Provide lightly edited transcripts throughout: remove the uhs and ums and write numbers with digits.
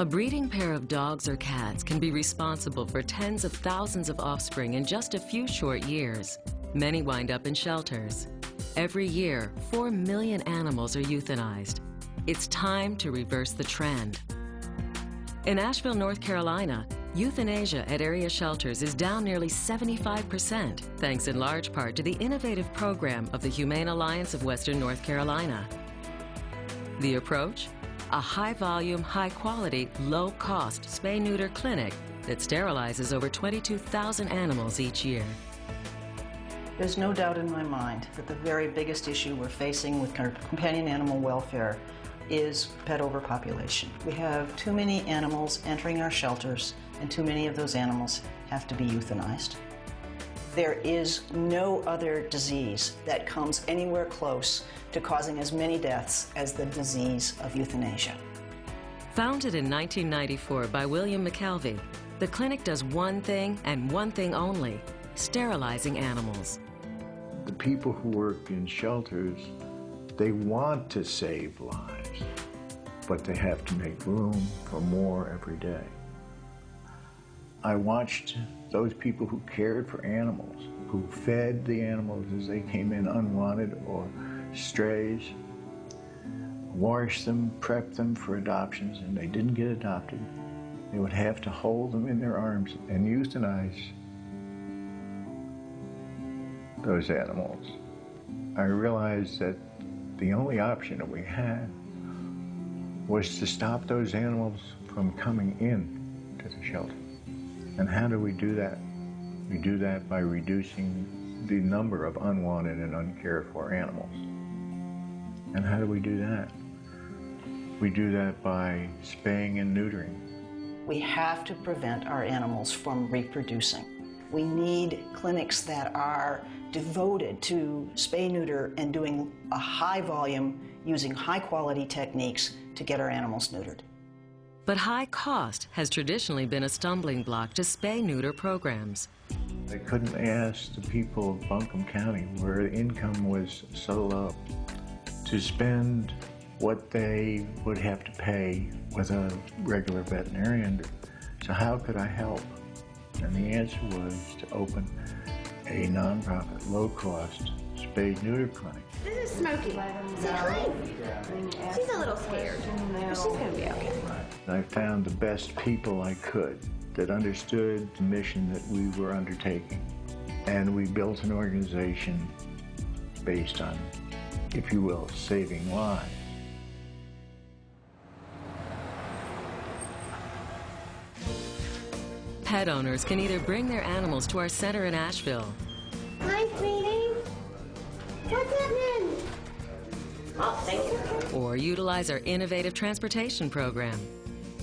A breeding pair of dogs or cats can be responsible for tens of thousands of offspring in just a few short years. Many wind up in shelters. Every year, 4 million animals are euthanized. It's time to reverse the trend. In Asheville, North Carolina, euthanasia at area shelters is down nearly 75%, thanks in large part to the innovative program of the Humane Alliance of Western North Carolina. The approach? A high-volume, high-quality, low-cost spay-neuter clinic that sterilizes over 22,000 animals each year. There's no doubt in my mind that the very biggest issue we're facing with companion animal welfare is pet overpopulation. We have too many animals entering our shelters, and too many of those animals have to be euthanized. There is no other disease that comes anywhere close to causing as many deaths as the disease of euthanasia. Founded in 1994 by William McKelvey, the clinic does one thing and one thing only: sterilizing animals. The people who work in shelters, they want to save lives, but they have to make room for more every day. I watched those people who cared for animals, who fed the animals as they came in unwanted or strays, washed them, prepped them for adoptions, and they didn't get adopted. They would have to hold them in their arms and euthanize those animals. I realized that the only option that we had was to stop those animals from coming in to the shelter. And how do we do that? We do that by reducing the number of unwanted and uncared for animals. And how do we do that? We do that by spaying and neutering. We have to prevent our animals from reproducing. We need clinics that are devoted to spay, neuter, and doing a high volume, using high quality techniques to get our animals neutered. But high cost has traditionally been a stumbling block to spay-neuter programs. I couldn't ask the people of Buncombe County, where the income was so low, to spend what they would have to pay with a regular veterinarian. So how could I help? And the answer was to open a nonprofit, low-cost spay-neuter clinic. This is Smokey. Say hi. She's a little scared, but she's going to be okay. I found the best people I could that understood the mission that we were undertaking. And we built an organization based on, if you will, saving lives. Pet owners can either bring their animals to our center in Asheville. Hi, sweetie. What's happening? Oh, thank you. Or utilize our innovative transportation program.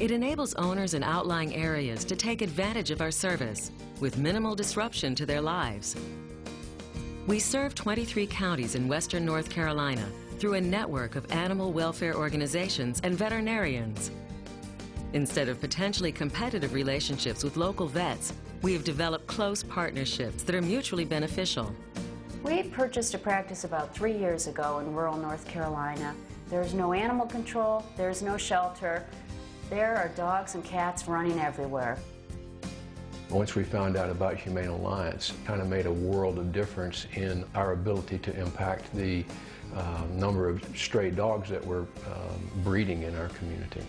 It enables owners in outlying areas to take advantage of our service with minimal disruption to their lives. We serve 23 counties in western North Carolina through a network of animal welfare organizations and veterinarians. Instead of potentially competitive relationships with local vets, we have developed close partnerships that are mutually beneficial. We purchased a practice about 3 years ago in rural North Carolina. There's no animal control, there's no shelter. There are dogs and cats running everywhere. Once we found out about Humane Alliance, it kind of made a world of difference in our ability to impact the number of stray dogs that we're breeding in our community.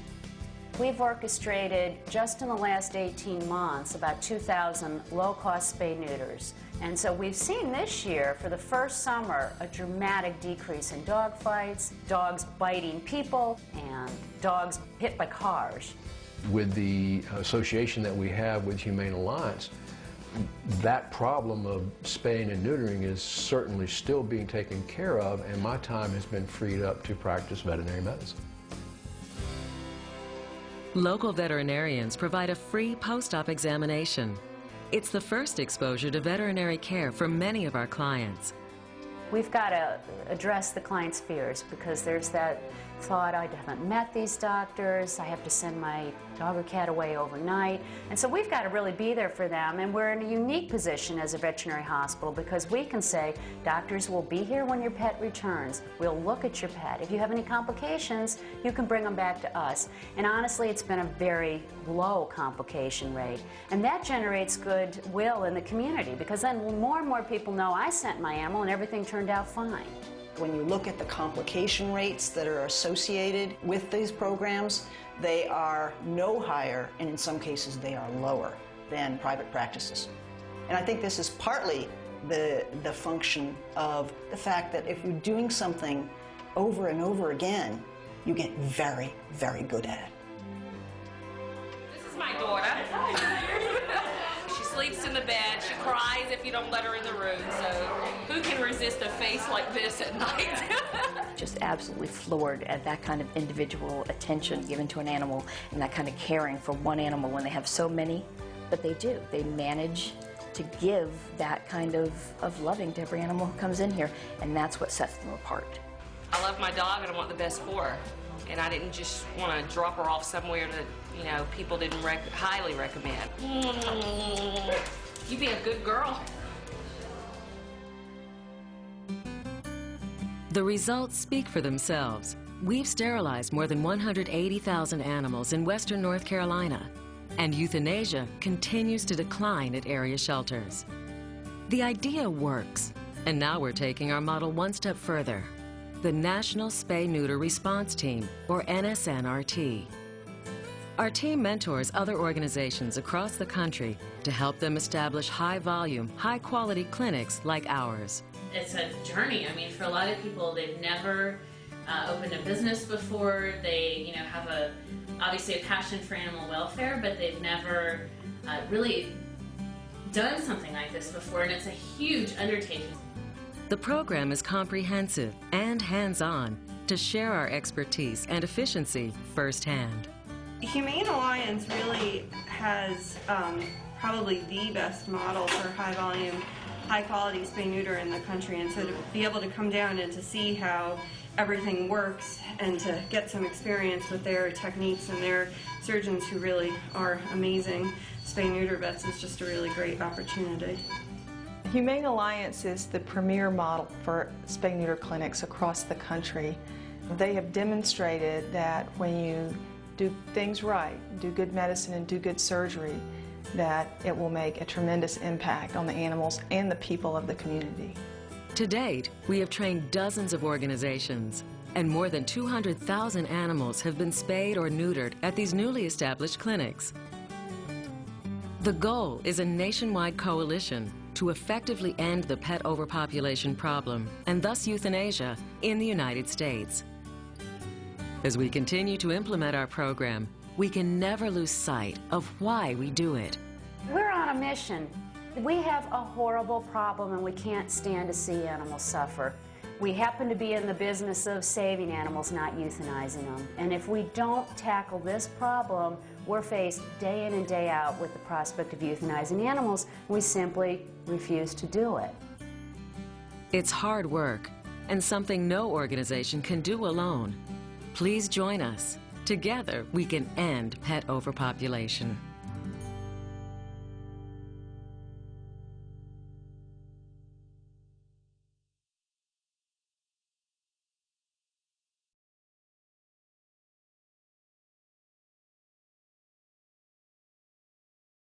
We've orchestrated, just in the last 18 months, about 2,000 low-cost spay-neuters. And so we've seen this year, for the first summer, a dramatic decrease in dog fights, dogs biting people, and dogs hit by cars. With the association that we have with Humane Alliance, that problem of spaying and neutering is certainly still being taken care of, and my time has been freed up to practice veterinary medicine. Local veterinarians provide a free post-op examination. It's the first exposure to veterinary care for many of our clients. We've got to address the client's fears, because there's that thought, I haven't met these doctors, I have to send my dog or cat away overnight. And so we've got to really be there for them, and we're in a unique position as a veterinary hospital, because we can say, doctors will be here when your pet returns. We'll look at your pet. If you have any complications, you can bring them back to us. And honestly, it's been a very low complication rate. And that generates goodwill in the community, because then more and more people know I sent my animal and everything turned out fine. When you look at the complication rates that are associated with these programs, they are no higher, and in some cases they are lower than private practices. And I think this is partly the function of the fact that if you're doing something over and over again, you get very, very good at it. This is my daughter. She sleeps in the bed. She cries if you don't let her in the room. So who can resist a face like this at night? Just absolutely floored at that kind of individual attention given to an animal and that kind of caring for one animal when they have so many. But they do. They manage to give that kind of loving to every animal who comes in here, and that's what sets them apart. I love my dog and I want the best for her. And I didn't just want to drop her off somewhere that, people didn't highly recommend. You be a good girl. The results speak for themselves. We've sterilized more than 180,000 animals in western North Carolina, and euthanasia continues to decline at area shelters. The idea works, and now we're taking our model one step further. The National Spay-Neuter Response Team, or NSNRT. Our team mentors other organizations across the country to help them establish high-volume, high-quality clinics like ours. It's a journey. I mean, for a lot of people, they've never opened a business before. They, have obviously a passion for animal welfare, but they've never really done something like this before, and it's a huge undertaking. The program is comprehensive and hands-on to share our expertise and efficiency firsthand. Humane Alliance really has probably the best model for high-volume, high-quality spay-neuter in the country, and so to be able to come down and to see how everything works and to get some experience with their techniques and their surgeons who really are amazing spay-neuter vets is just a really great opportunity. Humane Alliance is the premier model for spay-neuter clinics across the country. They have demonstrated that when you do things right, do good medicine and do good surgery, that it will make a tremendous impact on the animals and the people of the community. To date, we have trained dozens of organizations, and more than 200,000 animals have been spayed or neutered at these newly established clinics. The goal is a nationwide coalition to effectively end the pet overpopulation problem, and thus euthanasia, in the United States. As we continue to implement our program, we can never lose sight of why we do it. We're on a mission. We have a horrible problem, and we can't stand to see animals suffer. We happen to be in the business of saving animals, not euthanizing them. And if we don't tackle this problem, we're faced day in and day out with the prospect of euthanizing animals. We simply refuse to do it. It's hard work, and something no organization can do alone. Please join us. Together, we can end pet overpopulation.